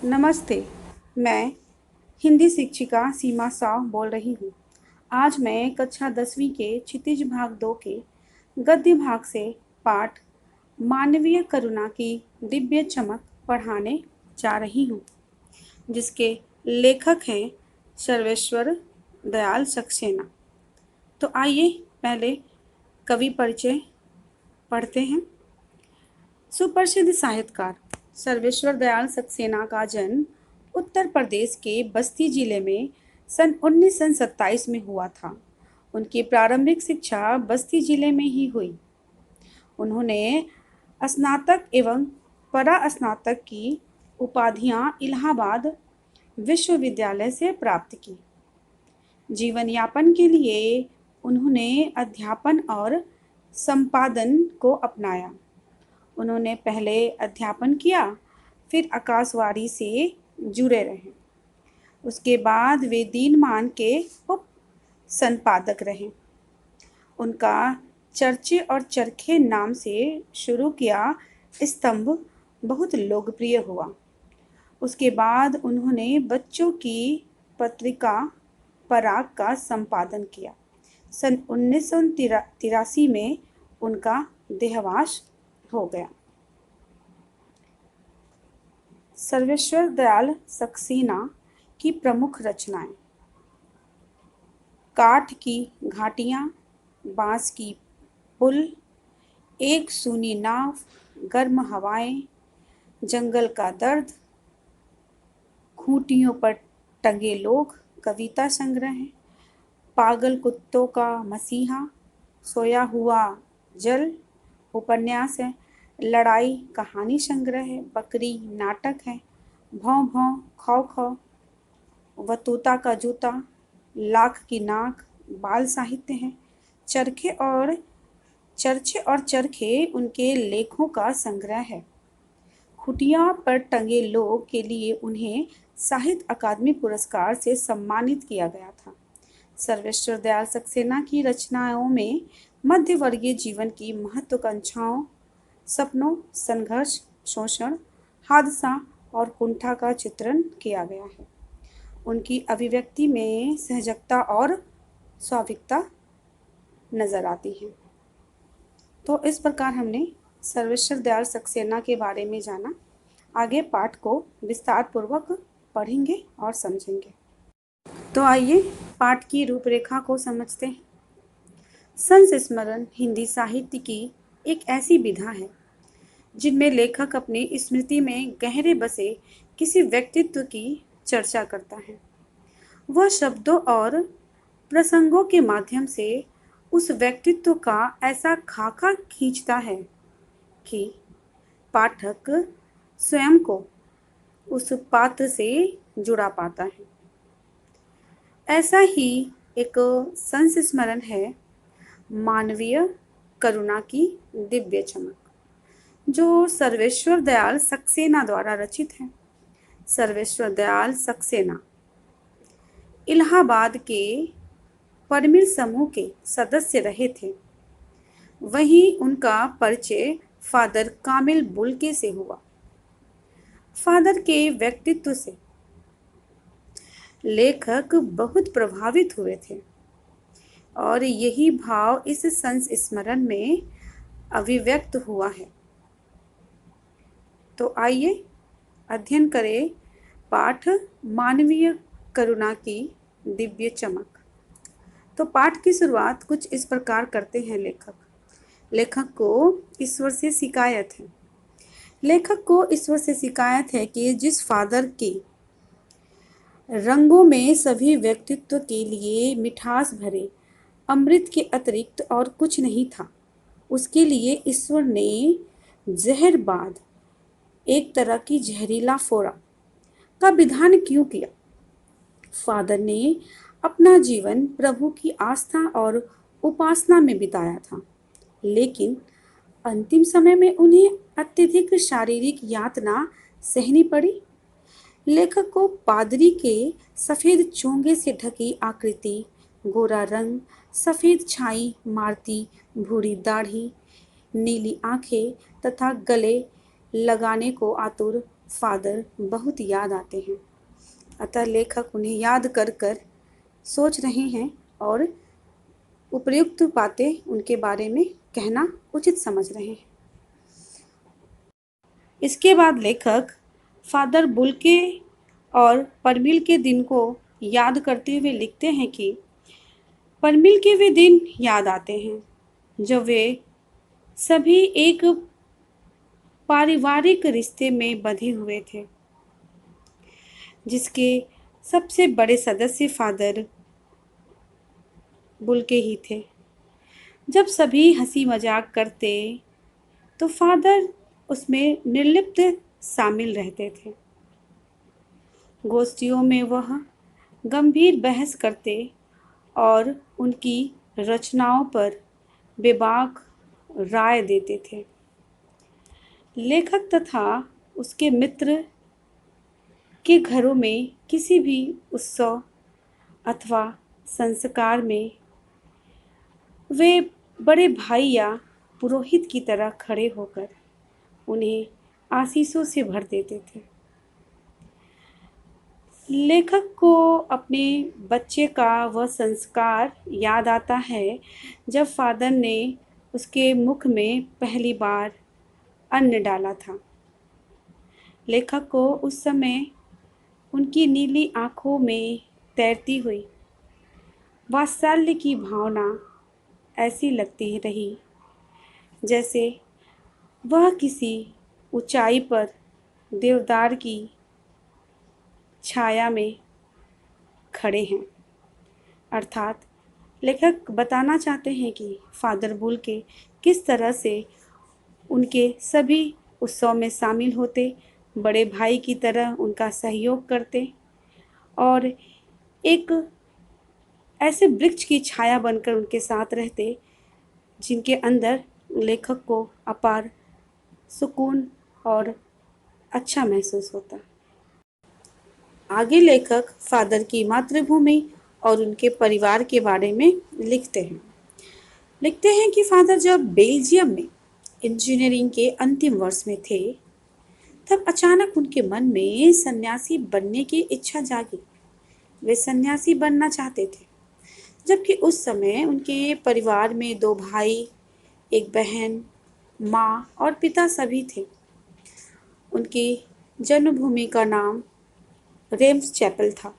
नमस्ते। मैं हिंदी शिक्षिका सीमा साव बोल रही हूँ। आज मैं कक्षा 10वीं के क्षितिज भाग 2 के गद्य भाग से पाठ मानवीय करुणा की दिव्य चमक पढ़ाने जा रही हूँ, जिसके लेखक हैं सर्वेश्वर दयाल सक्सेना। तो आइए पहले कवि परिचय पढ़ते हैं। सुप्रसिद्ध साहित्यकार सर्वेश्वर दयाल सक्सेना का जन्म उत्तर प्रदेश के बस्ती जिले में सन 1927 में हुआ था। उनकी प्रारंभिक शिक्षा बस्ती जिले में ही हुई। उन्होंने स्नातक एवं परास्नातक की उपाधियां इलाहाबाद विश्वविद्यालय से प्राप्त की। जीवन यापन के लिए उन्होंने अध्यापन और संपादन को अपनाया। उन्होंने पहले अध्यापन किया, फिर आकाशवाणी से जुड़े रहे। उसके बाद वे दीनमान के उप संपादक रहे। उनका चर्चे और चरखे नाम से शुरू किया स्तंभ बहुत लोकप्रिय हुआ। उसके बाद उन्होंने बच्चों की पत्रिका पराग का संपादन किया। सन 1983 में उनका देहावसान हो गया। सर्वेश्वर दयाल सक्सेना की प्रमुख रचनाएं: काठ की घाटियां, बांस की पुल, एक सूनी नाव, गर्म हवाएं, जंगल का दर्द, खूंटियों पर टंगे लोग कविता संग्रह है, पागल कुत्तों का मसीहा, सोया हुआ जल उपन्यास है, लड़ाई कहानी संग्रह है, बकरी नाटक है, भौं भौं खौ खौ, वतूता का जूता, लाख की नाक बाल साहित्य है, चर्चे और चरखे उनके लेखों का संग्रह है। खुटिया पर टंगे लोग के लिए उन्हें साहित्य अकादमी पुरस्कार से सम्मानित किया गया था। सर्वेश्वर दयाल सक्सेना की रचनाओं में मध्यवर्गीय जीवन की महत्वाकांक्षाओं, सपनों, संघर्ष, शोषण, हादसा और कुंठा का चित्रण किया गया है। उनकी अभिव्यक्ति में सहजता और स्वाभाविकता नजर आती है। तो इस प्रकार हमने सर्वेश्वर दयाल सक्सेना के बारे में जाना। आगे पाठ को विस्तार पूर्वक पढ़ेंगे और समझेंगे। तो आइए पाठ की रूपरेखा को समझते हैं। संस्मरण हिंदी साहित्य की एक ऐसी विधा है जिनमें लेखक अपनी स्मृति में गहरे बसे किसी व्यक्तित्व की चर्चा करता है। वह शब्दों और प्रसंगों के माध्यम से उस व्यक्तित्व का ऐसा खाका खींचता है कि पाठक स्वयं को उस पात्र से जुड़ा पाता है। ऐसा ही एक संस्मरण है मानवीय करुणा की दिव्य चमक, जो सर्वेश्वर दयाल सक्सेना द्वारा रचित है। सर्वेश्वर दयाल सक्सेना इलाहाबाद के परमिल समूह के सदस्य रहे थे। वहीं उनका परिचय फादर कामिल बुल्के से हुआ। फादर के व्यक्तित्व से लेखक बहुत प्रभावित हुए थे और यही भाव इस संस्मरण में अभिव्यक्त हुआ है। तो आइए अध्ययन करें पाठ मानवीय करुणा की दिव्य चमक। तो पाठ की शुरुआत कुछ इस प्रकार करते हैं लेखक को ईश्वर से शिकायत है। लेखक को ईश्वर से शिकायत है कि जिस फादर के रंगों में सभी व्यक्तित्व के लिए मिठास भरे अमृत के अतिरिक्त और कुछ नहीं था, उसके लिए ईश्वर ने जहरबाद एक तरह की जहरीला फोड़ा का विधान क्यों किया। फादर ने अपना जीवन प्रभु की आस्था और उपासना में बिताया था, लेकिन अंतिम समय में उन्हें अत्यधिक शारीरिक यातना सहनी पड़ी। लेखक को पादरी के सफेद चोंगे से ढकी आकृति, गोरा रंग, सफेद छाई मारती भूरी दाढ़ी, नीली आंखें तथा गले लगाने को आतुर फादर बहुत याद आते हैं। अतः लेखक उन्हें याद कर कर सोच रहे हैं और उपयुक्त बातें उनके बारे में कहना उचित समझ रहे हैं। इसके बाद लेखक फादर बुल्के और परमिल के दिन को याद करते हुए लिखते हैं कि परमिल के वे दिन याद आते हैं जब वे सभी एक पारिवारिक रिश्ते में बंधे हुए थे, जिसके सबसे बड़े सदस्य फादर बुल्के ही थे। जब सभी हंसी मजाक करते तो फादर उसमें निर्लिप्त शामिल रहते थे। गोष्ठियों में वह गंभीर बहस करते और उनकी रचनाओं पर बेबाक राय देते थे। लेखक तथा उसके मित्र के घरों में किसी भी उत्सव अथवा संस्कार में वे बड़े भाई या पुरोहित की तरह खड़े होकर उन्हें आशीषों से भर देते थे। लेखक को अपने बच्चे का वह संस्कार याद आता है जब फादर ने उसके मुख में पहली बार अन्न डाला था। लेखक को उस समय उनकी नीली आंखों में तैरती हुई वात्सल्य की भावना ऐसी लगती रही जैसे वह किसी ऊंचाई पर देवदार की छाया में खड़े हैं। अर्थात लेखक बताना चाहते हैं कि फादर बुल्के किस तरह से उनके सभी उत्सव में शामिल होते, बड़े भाई की तरह उनका सहयोग करते और एक ऐसे वृक्ष की छाया बनकर उनके साथ रहते जिनके अंदर लेखक को अपार सुकून और अच्छा महसूस होता। आगे लेखक फादर की मातृभूमि और उनके परिवार के बारे में लिखते हैं कि फादर जब बेल्जियम में इंजीनियरिंग के अंतिम वर्ष में थे तब अचानक उनके मन में सन्यासी बनने की इच्छा जागी। वे सन्यासी बनना चाहते थे, जबकि उस समय उनके परिवार में 2 भाई, एक बहन, माँ और पिता सभी थे। उनकी जन्मभूमि का नाम रेम्स चैपल था।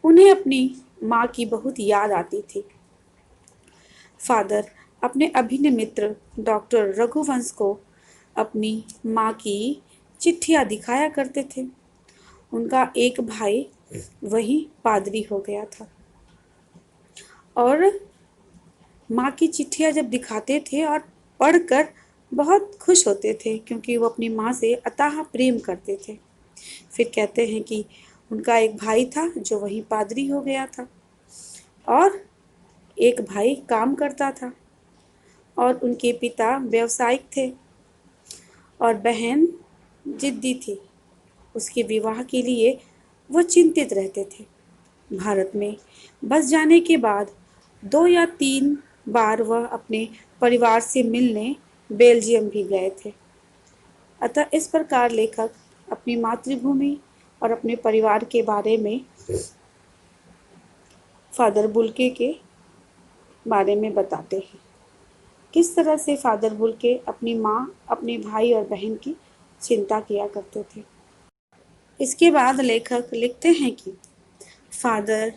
उन्हें अपनी माँ की बहुत याद आती थी। फादर अपने अभिन्न मित्र डॉक्टर रघुवंश को अपनी माँ की चिट्ठियाँ दिखाया करते थे। उनका एक भाई वही पादरी हो गया था और माँ की चिट्ठियाँ जब दिखाते थे और पढ़कर बहुत खुश होते थे क्योंकि वो अपनी माँ से अथाह प्रेम करते थे। फिर कहते हैं कि उनका एक भाई था जो वहीं पादरी हो गया था और एक भाई काम करता था और उनके पिता व्यावसायिक थे और बहन जिद्दी थी। उसके विवाह के लिए वह चिंतित रहते थे। भारत में बस जाने के बाद 2 या 3 बार वह अपने परिवार से मिलने बेल्जियम भी गए थे। अतः इस प्रकार लेखक अपनी मातृभूमि और अपने परिवार के बारे में फादर बुल्के के बारे में बताते हैं। किस तरह से फादर बुल्के अपनी माँ, अपने भाई और बहन की चिंता किया करते थे। इसके बाद लेखक लिखते हैं कि फादर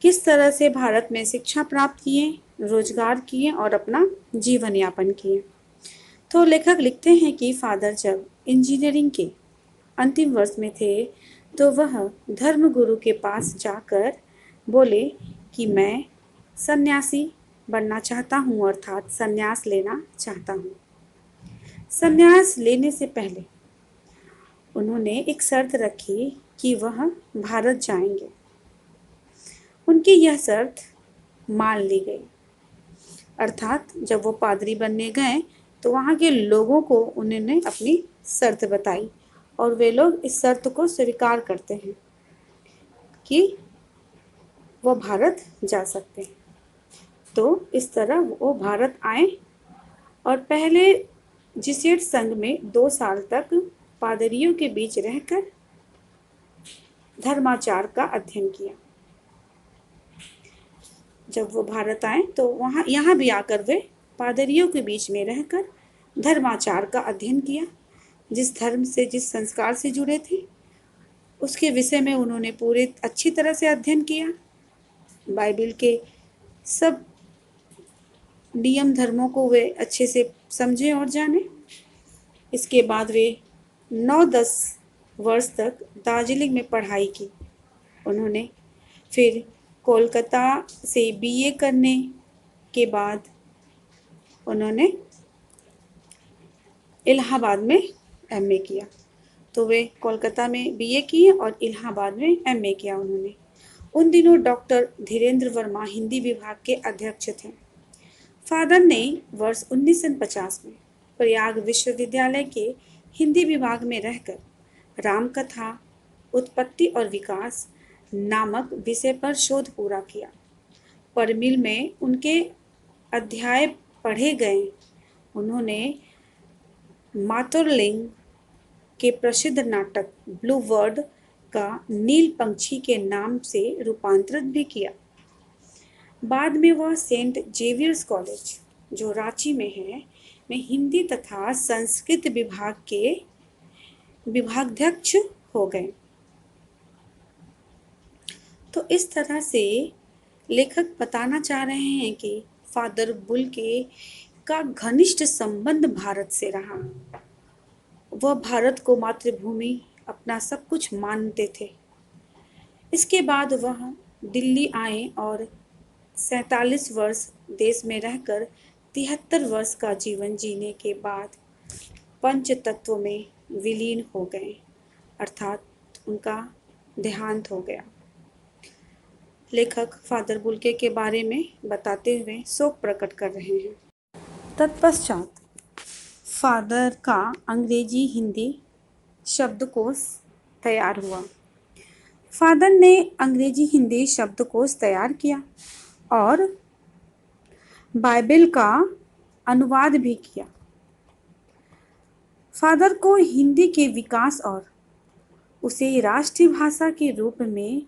किस तरह से भारत में शिक्षा प्राप्त किए, रोजगार किए और अपना जीवन यापन किए। तो लेखक लिखते हैं कि फादर जब इंजीनियरिंग के अंतिम वर्ष में थे तो वह धर्मगुरु के पास जाकर बोले कि मैं सन्यासी बनना चाहता हूँ, अर्थात सन्यास लेना चाहता हूँ। सन्यास लेने से पहले उन्होंने एक शर्त रखी कि वह भारत जाएंगे। उनकी यह शर्त मान ली गई। अर्थात जब वो पादरी बनने गए तो वहाँ के लोगों को उन्होंने अपनी शर्त बताई और वे लोग इस शर्त को स्वीकार करते हैं कि वो भारत जा सकते हैं। तो इस तरह वो भारत आए और पहले जेsuit संघ में 2 साल तक पादरियों के बीच रहकर धर्माचार का अध्ययन किया। जब वो भारत आए तो यहाँ भी आकर वे पादरियों के बीच में रहकर धर्माचार का अध्ययन किया। जिस धर्म से, जिस संस्कार से जुड़े थे, उसके विषय में उन्होंने पूरे अच्छी तरह से अध्ययन किया। बाइबल के सब नियम धर्मों को वे अच्छे से समझे और जाने। इसके बाद वे 9-10 वर्ष तक दार्जिलिंग में पढ़ाई की। उन्होंने फिर कोलकाता से बीए करने के बाद उन्होंने इलाहाबाद में एमए किया। तो वे कोलकाता में बीए किए और इलाहाबाद में एमए किया उन्होंने। उन दिनों डॉक्टर धीरेन्द्र वर्मा हिंदी विभाग के अध्यक्ष थे। फादर ने वर्ष 1950 में प्रयाग विश्वविद्यालय के हिंदी विभाग में रहकर रामकथा, उत्पत्ति और विकास नामक विषय पर शोध पूरा किया। परमिल में उनके अध्याय पढ़े गए। उन्होंने मातुरलिंग के प्रसिद्ध नाटक ब्लू वर्ड का नील पंछी के नाम से रूपांतरित भी किया। बाद में वह सेंट जेवियर्स कॉलेज, जो रांची में है, में हिंदी तथा संस्कृत विभाग के विभागाध्यक्ष हो गए। तो इस तरह से लेखक बताना चाह रहे हैं कि फादर बुल्के का घनिष्ठ संबंध भारत से रहा। वह भारत को मातृभूमि अपना सब कुछ मानते थे। इसके बाद वह दिल्ली आए और 47 वर्ष देश में रहकर 73 वर्ष का जीवन जीने के बाद पंच तत्व में विलीन हो गए, अर्थात उनका देहांत हो गया। लेखक फादर बुल्के के बारे में बताते हुए शोक प्रकट कर रहे हैं। तत्पश्चात फादर का अंग्रेजी हिंदी शब्दकोश तैयार हुआ। फादर ने अंग्रेजी हिंदी शब्दकोश तैयार किया और बाइबल का अनुवाद भी किया। फादर को हिंदी के विकास और उसे राष्ट्रीय भाषा के रूप में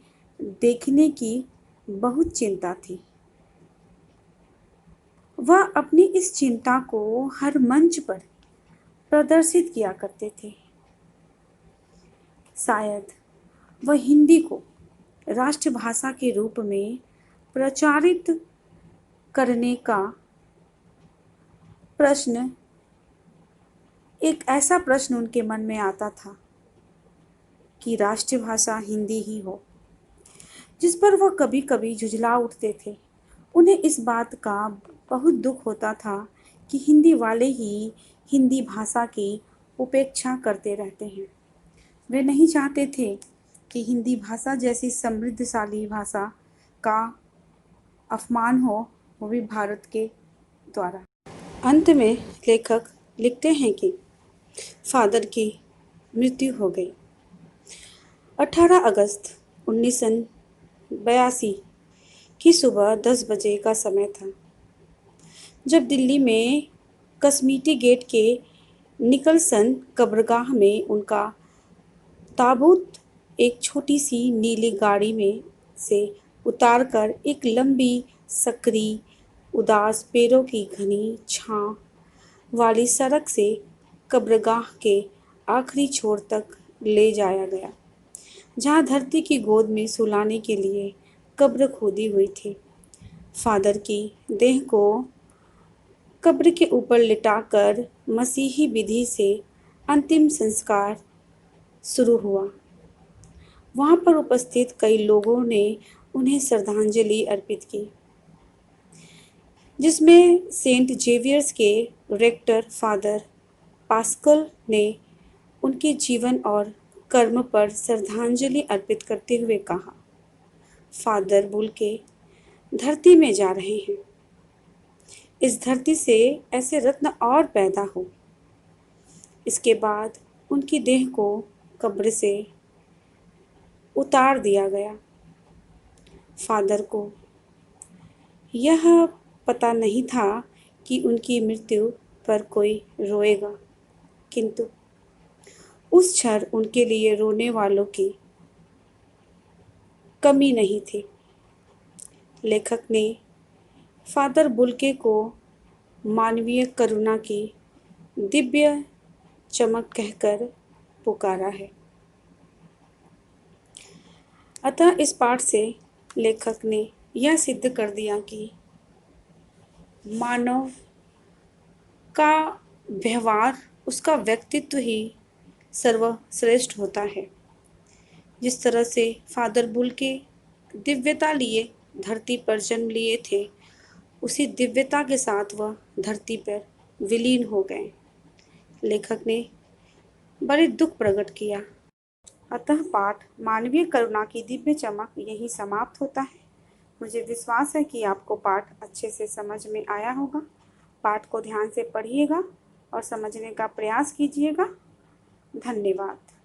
देखने की बहुत चिंता थी। वह अपनी इस चिंता को हर मंच पर प्रदर्शित किया करते थे। शायद वह हिंदी को राष्ट्रभाषा के रूप में प्रचारित करने का प्रश्न, एक ऐसा प्रश्न उनके मन में आता था कि राष्ट्रभाषा हिंदी ही हो, जिस पर वह कभी कभी झुंझला उठते थे। उन्हें इस बात का बहुत दुख होता था कि हिंदी वाले ही हिंदी भाषा की उपेक्षा करते रहते हैं। वे नहीं चाहते थे कि हिंदी भाषा जैसी समृद्धशाली भाषा का अपमान हो, वो भी भारत के द्वारा। अंत में लेखक लिखते हैं कि फादर की मृत्यु हो गई। 18 अगस्त 1982 की सुबह 10 बजे का समय था, जब दिल्ली में कस्मीटी गेट के निकलसन कब्रगाह में उनका ताबूत एक छोटी सी नीली गाड़ी में से उतारकर एक लंबी, सकरी, उदास पेड़ों की घनी छांव वाली सड़क से कब्रगाह के आखिरी छोर तक ले जाया गया, जहां धरती की गोद में सुलाने के लिए कब्र खोदी हुई थी। फादर की देह को कब्र के ऊपर लिटाकर मसीही विधि से अंतिम संस्कार शुरू हुआ। वहां पर उपस्थित कई लोगों ने उन्हें श्रद्धांजलि अर्पित की, जिसमें सेंट जेवियर्स के रेक्टर फादर पास्कल ने उनके जीवन और कर्म पर श्रद्धांजलि अर्पित करते हुए कहा, फादर बुल्के धरती में जा रहे हैं। इस धरती से ऐसे रत्न और पैदा हो। इसके बाद उनकी देह को कब्र से उतार दिया गया। फादर को यह पता नहीं था कि उनकी मृत्यु पर कोई रोएगा, किंतु उस क्षण उनके लिए रोने वालों की कमी नहीं थी। लेखक ने फादर बुल्के को मानवीय करुणा की दिव्य चमक कहकर पुकारा है। अतः इस पाठ से लेखक ने यह सिद्ध कर दिया कि मानव का व्यवहार, उसका व्यक्तित्व ही सर्वश्रेष्ठ होता है। जिस तरह से फादर बुल्के दिव्यता लिए धरती पर जन्म लिए थे, उसी दिव्यता के साथ वह धरती पर विलीन हो गए। लेखक ने बड़े दुख प्रकट किया। अतः पाठ मानवीय करुणा की दिव्य चमक यही समाप्त होता है। मुझे विश्वास है कि आपको पाठ अच्छे से समझ में आया होगा। पाठ को ध्यान से पढ़िएगा और समझने का प्रयास कीजिएगा। धन्यवाद।